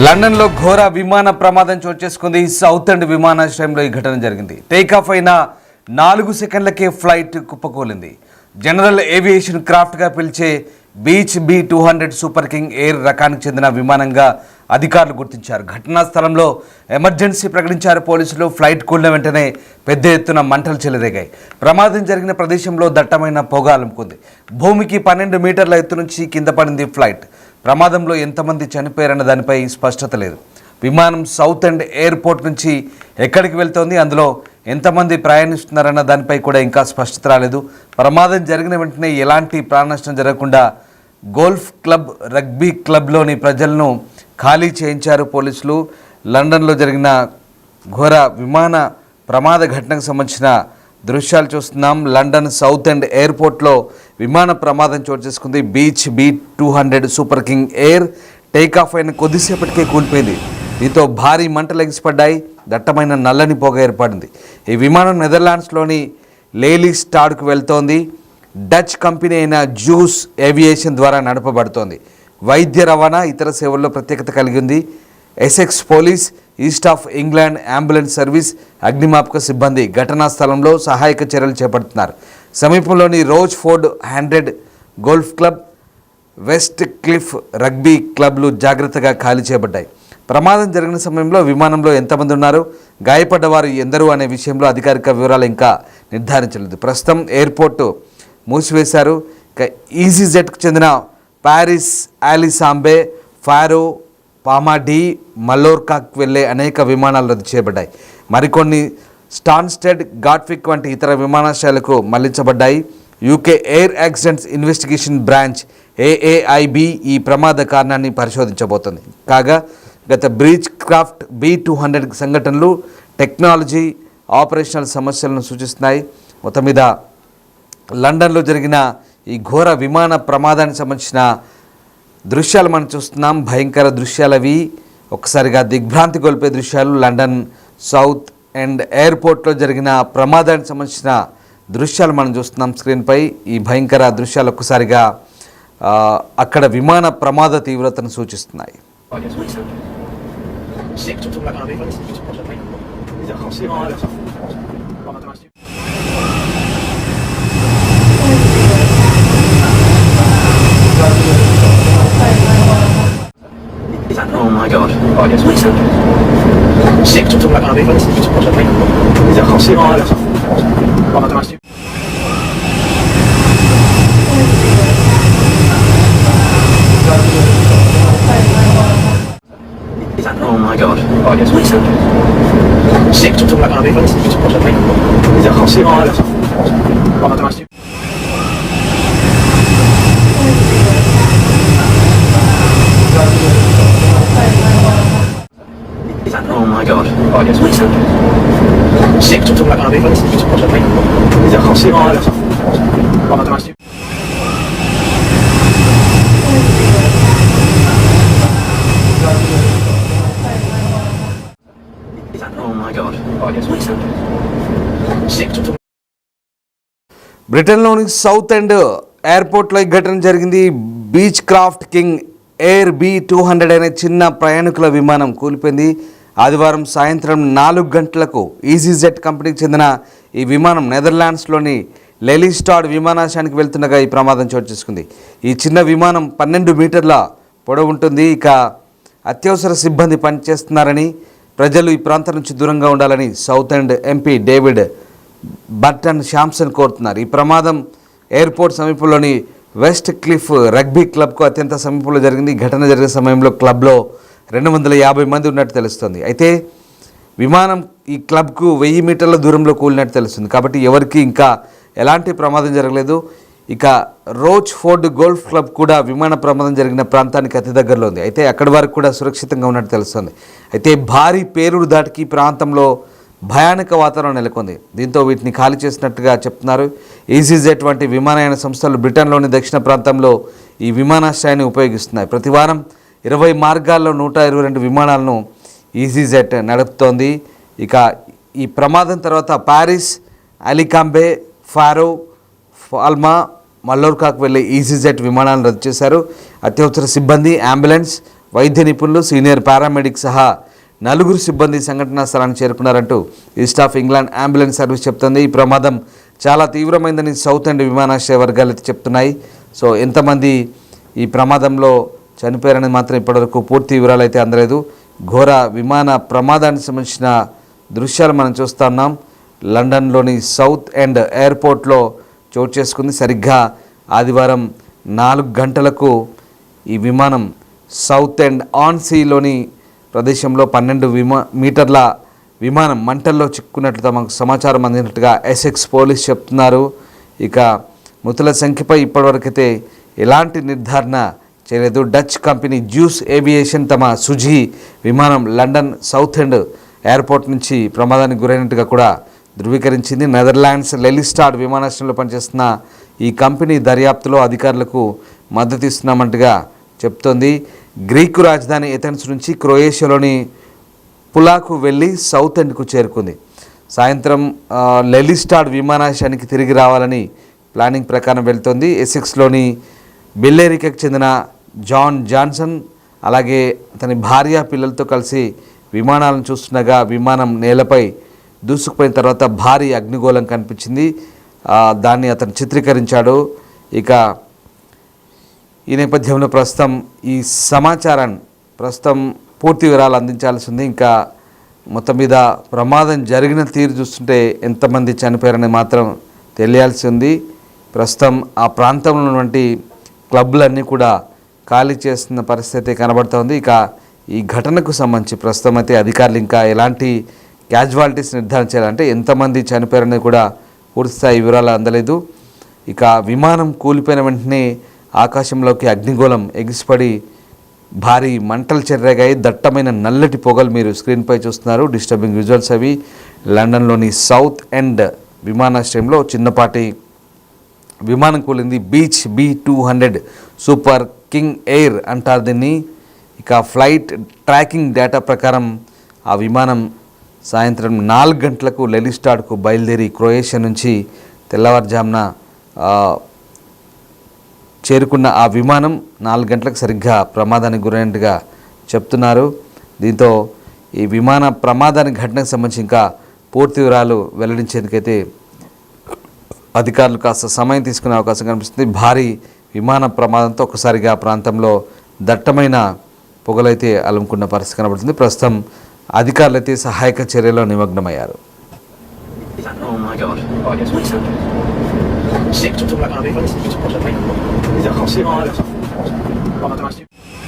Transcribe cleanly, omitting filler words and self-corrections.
లండన్లో ఘోర విమాన ప్రమాదం చోటు చేసుకుంది. సౌత్ ఎండ్ విమానాశ్రయంలో ఈ ఘటన జరిగింది. టేకాఫ్ అయిన 4 సెకండ్లకే ఫ్లైట్ కుప్పకూలింది. జనరల్ ఏవియేషన్ క్రాఫ్ట్గా పిలిచే beach B200 super king air రకానికి చెందిన విమానంగా అధికారులు గుర్తించారు. ఘటనా స్థలంలో ఎమర్జెన్సీ ప్రకటించారు పోలీసులు. ఫ్లైట్ కూలిన వెంటనే పెద్ద ఎత్తున మంటలు చెలరేగాయి. ప్రమాదం జరిగిన ప్రదేశంలో దట్టమైన పొగ అలుముకుంది. భూమికి 12 మీటర్ల ఎత్తు నుంచి కింద పడింది ఫ్లైట్. ప్రమాదంలో ఎంతమంది చనిపోయారన్న దానిపై స్పష్టత లేదు. విమానం సౌత్ ఎండ్ ఎయిర్పోర్ట్ నుంచి ఎక్కడికి వెళ్తోంది, అందులో ఎంతమంది ప్రయాణిస్తున్నారన్న దానిపై కూడా ఇంకా స్పష్టత రాలేదు. ప్రమాదం జరిగిన వెంటనే ఎలాంటి ప్రాణ నష్టం జరగకుండా గోల్ఫ్ క్లబ్, రగ్బీ క్లబ్లోని ప్రజలను ఖాళీ చేయించారు పోలీసులు. లండన్లో జరిగిన ఘోర విమాన ప్రమాద ఘటనకు సంబంధించిన దృశ్యాలు చూస్తున్నాం. లండన్ సౌత్ ఎండ్ ఎయిర్పోర్ట్లో విమాన ప్రమాదం చోటు చేసుకుంది. Beech B200 super king air takeoff అయిన కొద్దిసేపటికే కూలిపోయింది. దీంతో భారీ మంటలు ఎగిసిపడ్డాయి. దట్టమైన నల్లని పొగ ఏర్పడింది. ఈ విమానం నెదర్లాండ్స్లోని లెయిలీస్టాడ్కు వెళ్తోంది. డచ్ కంపెనీ అయిన జూస్ ఏవియేషన్ ద్వారా నడపబడుతోంది. వైద్య రవాణా, ఇతర సేవల్లో ప్రత్యేకత కలిగి ఉంది. Essex police, East of England ambulance service, అగ్నిమాపక సిబ్బంది ఘటనా స్థలంలో సహాయక చర్యలు చేపడుతున్నారు. సమీపంలోని Rochford 100 golf club, West Cliff rugby క్లబ్లు జాగ్రత్తగా ఖాళీ చేయబడ్డాయి. ప్రమాదం జరిగిన సమయంలో విమానంలో ఎంతమంది ఉన్నారు, గాయపడ్డవారు ఎందరు అనే విషయంలో అధికారిక వివరాలు ఇంకా నిర్ధారించలేదు. ప్రస్తుతం ఎయిర్పోర్టు మూసివేశారు. ఇక ఈజీజెట్కు చెందిన ప్యారిస్, ఆలిసాంబే, ఫారో, పామాడి, మల్లోర్కాకు వెళ్లే అనేక విమానాలు రద్దు చేయబడ్డాయి. మరికొన్ని స్టాన్స్టెడ్, గాట్విక్ వంటి ఇతర విమానాశ్రయాలకు మళ్లించబడ్డాయి. UK air accidents investigation branch AAIB ఈ ప్రమాద కారణాన్ని పరిశోధించబోతోంది. కాగా గత బ్రీచ్ క్రాఫ్ట్ B200 సంఘటనలు టెక్నాలజీ, ఆపరేషనల్ సమస్యలను సూచిస్తున్నాయి. మొత్తం మీద లండన్లో జరిగిన ఈ ఘోర విమాన ప్రమాదానికి సంబంధించిన దృశ్యాలు మనం చూస్తున్నాం. భయంకర దృశ్యాలు అవి. ఒక్కసారిగా దిగ్భ్రాంతి గొల్పే దృశ్యాలు. లండన్ సౌత్ ఎండ్ ఎయిర్పోర్ట్లో జరిగిన ప్రమాదానికి సంబంధించిన దృశ్యాలు మనం చూస్తున్నాం స్క్రీన్పై. ఈ భయంకర దృశ్యాలు ఒక్కసారిగా అక్కడ విమాన ప్రమాద తీవ్రతను సూచిస్తున్నాయి. Oh my god. Oh yes, what is that? Sick to talk about it. Is it José? Oh, that's Oh my god. Oh yes, what is that? Sick to talk about it. Is it José? Oh, that's Oh my god. Oh yes, what is that? Sick to talk about it. Is it José? Oh, that's Oh my god. Oh yes, what is that? Sick to talk. బ్రిటన్లోని south end ఎయిర్పోర్ట్లో ఈ ఘటన జరిగింది. Beach craft king air B200 అనే చిన్న ప్రయాణికుల విమానం కూలిపోయింది. ఆదివారం సాయంత్రం 4 గంటలకు ఈజీజెట్ కంపెనీకి చెందిన ఈ విమానం నెదర్లాండ్స్లోని లెయిలీస్టాడ్ విమానాశ్రయానికి వెళ్తుండగా ఈ ప్రమాదం చోటు చేసుకుంది. ఈ చిన్న విమానం 12 మీటర్ల పొడవు ఉంటుంది. ఇక అత్యవసర సిబ్బంది పనిచేస్తున్నారని, ప్రజలు ఈ ప్రాంతం నుంచి దూరంగా ఉండాలని south end MP David Burton Samson కోరుతున్నారు. ఈ ప్రమాదం ఎయిర్పోర్ట్ సమీపంలోని వెస్ట్ క్లిఫ్ రగ్బీ క్లబ్కు అత్యంత సమీపంలో జరిగింది. ఘటన జరిగిన సమయంలో క్లబ్లో 250 మంది ఉన్నట్టు తెలుస్తుంది. అయితే విమానం ఈ క్లబ్కు 1000 మీటర్ల దూరంలో కూలినట్టు తెలుస్తుంది. కాబట్టి ఎవరికి ఇంకా ఎలాంటి ప్రమాదం జరగలేదు. ఇక రోజ్ ఫోర్డ్ గోల్ఫ్ క్లబ్ కూడా విమాన ప్రమాదం జరిగిన ప్రాంతానికి అతి దగ్గరలో ఉంది. అయితే అక్కడి వరకు కూడా సురక్షితంగా ఉన్నట్టు తెలుస్తుంది. అయితే భారీ పేలుడు దాటికి ప్రాంతంలో భయానక వాతావరణం నెలకొంది. దీంతో వీటిని ఖాళీ చేసినట్టుగా చెప్తున్నారు. ఈజీజెట్ వంటి విమానయాన సంస్థలు బ్రిటన్లోని దక్షిణ ప్రాంతంలో ఈ విమానాశ్రయాన్ని ఉపయోగిస్తున్నాయి. ప్రతి వారం 20 మార్గాల్లో 122 విమానాలను ఈజీజెట్ నడుపుతోంది. ఇక ఈ ప్రమాదం తర్వాత ప్యారిస్, అలికాంబే, ఫారో, ఫాల్మా, మల్లోర్కాకు వెళ్లే ఈజీజెట్ విమానాలను రద్దు చేశారు. అత్యవసర సిబ్బంది, అంబులెన్స్, వైద్య నిపుణులు, సీనియర్ పారామెడిక్ సహా 4 సిబ్బంది సంఘటనా స్థలానికి చేరుకున్నారంటూ East of England ambulance service చెప్తుంది. ఈ ప్రమాదం చాలా తీవ్రమైందని సౌత్ ఎండ్ విమానాశ్రయ వర్గాలు అయితే చెప్తున్నాయి. సో ఎంతమంది ఈ ప్రమాదంలో చనిపోయారనేది మాత్రం ఇప్పటివరకు పూర్తి వివరాలు అయితే అందలేదు. ఘోర విమాన ప్రమాదానికి సంబంధించిన దృశ్యాలు మనం చూస్తూ ఉన్నాం. లండన్లోని సౌత్ ఎండ్ ఎయిర్పోర్ట్లో చోటు చేసుకుంది. సరిగ్గా ఆదివారం 4 గంటలకు ఈ విమానం సౌత్ ఎండ్ ఆన్ సీలోని ప్రదేశంలో 12 మీటర్ల విమానం మంటల్లో చిక్కున్నట్లు తమకు సమాచారం అందినట్టుగా ఎసెక్స్ పోలీస్ చెప్తున్నారు. ఇక మృతుల సంఖ్యపై ఇప్పటివరకైతే ఎలాంటి నిర్ధారణ చేయలేదు. డచ్ కంపెనీ జ్యూస్ ఏవియేషన్ తమ సుజీ విమానం లండన్ సౌత్ ఎండ్ ఎయిర్పోర్ట్ నుంచి ప్రమాదానికి గురైనట్టుగా కూడా ధృవీకరించింది. నెదర్లాండ్స్ లెలిస్టాడ్ విమానాశ్రయంలో పనిచేస్తున్న ఈ కంపెనీ దర్యాప్తులో అధికారులకు మద్దతు ఇస్తున్నామంటగా చెప్తోంది. గ్రీకు రాజధాని ఎథెన్స్ నుంచి క్రొయేషియాలోని పులాకు వెళ్ళి సౌత్ ఎండ్కు చేరుకుంది. సాయంత్రం లెలిస్టాడ్ విమానాశ్రయానికి తిరిగి రావాలని ప్లానింగ్ ప్రకారం వెళ్తోంది. ఎసెక్స్లోని బెల్లేరికకు చెందిన జాన్ జాన్సన్ అలాగే అతని భార్య పిల్లలతో కలిసి విమానాలను చూస్తుండగా విమానం నేలపై దూసుకుపోయిన తర్వాత భారీ అగ్నిగోళం కనిపించింది. దాన్ని అతను చిత్రీకరించాడు. ఇక ఈ నేపథ్యంలో ప్రస్తుతం ఈ సమాచారాన్ని పూర్తి వివరాలు అందించాల్సి ఉంది. ఇంకా మొత్తం మీద ప్రమాదం జరిగిన తీరు చూస్తుంటే ఎంతమంది చనిపోయారని మాత్రం తెలియాల్సి ఉంది. ప్రస్తుతం ఆ ప్రాంతంలో ఉన్నటువంటి క్లబ్లన్నీ కూడా ఖాళీ చేస్తున్న పరిస్థితి కనబడుతోంది. ఇక ఈ ఘటనకు సంబంధించి ప్రస్తుతం అయితే అధికారులు ఇంకా ఎలాంటి క్యాజువాలిటీస్ నిర్ధారణ చేయాలంటే ఎంతమంది చనిపోయారనేది కూడా పూర్తిస్థాయి వివరాలు అందలేదు. ఇక విమానం కూలిపోయిన వెంటనే ఆకాశంలోకి అగ్నిగోళం ఎగిసిపడి భారీ మంటలు చెర్రేగాయి. దట్టమైన నల్లటి పొగలు మీరు స్క్రీన్పై చూస్తున్నారు. డిస్టర్బింగ్ విజువల్స్ అవి. లండన్లోని సౌత్ ఎండ్ విమానాశ్రయంలో చిన్నపాటి విమానం కూలింది. Beech B200 super king air అంటారు దీన్ని. ఇక ఫ్లైట్ ట్రాకింగ్ డేటా ప్రకారం ఆ విమానం సాయంత్రం 4 గంటలకు లెలిస్టాడ్కు బయలుదేరి క్రొయేషియా నుంచి తెల్లవారుజామున చేరుకున్న ఆ విమానం 4 గంటలకు సరిగ్గా ప్రమాదానికి గురైనట్టుగా చెప్తున్నారు. దీంతో ఈ విమాన ప్రమాదానికి ఘటనకు సంబంధించి ఇంకా పూర్తి వివరాలు వెల్లడించేందుకైతే అధికారులు కాస్త సమయం తీసుకునే అవకాశం కనిపిస్తుంది. భారీ విమాన ప్రమాదంతో ఒక్కసారిగా ప్రాంతంలో దట్టమైన పొగలైతే అలుముకున్న పరిస్థితి కనబడుతుంది. ప్రస్తుతం అధికారులు అయితే సహాయక చర్యలో నిమగ్నమయ్యారు. Oh my god. Oh, I guess we said. Sick to talk about our people. It's a project. It's a